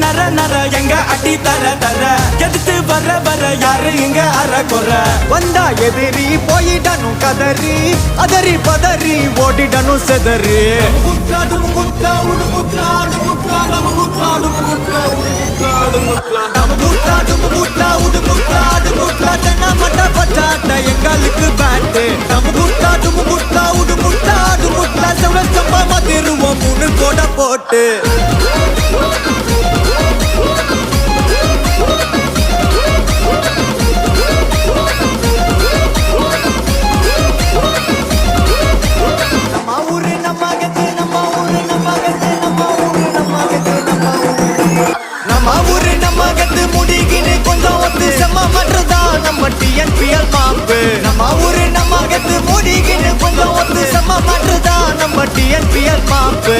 நர நர எங்க அடி தர தர எதிர்த்து வர வர யாரு இங்க அற குற வந்தா எதிரி போயிடணும் கதறி அதறி பதறி ஓடிடணும் செதறி எங்களுக்கு பேட்டு நம்ம முட்டாடு முட்டா உடு முட்டாடு முட்டா செவ்வளமா மதிருவோம் 3 கோட போட்டு முடிகின்னு கொஞ்சம் ஒத்து செம்ம மற்றதான் நம்ம டிஎன்பிஎல் மாப்பு நம்ம ஊரு நம்ம கத்து முடிகின்னு கொஞ்சம் ஒத்து செம்ம மற்றதான் நம்ம டிஎன்பிஎல் மாப்பு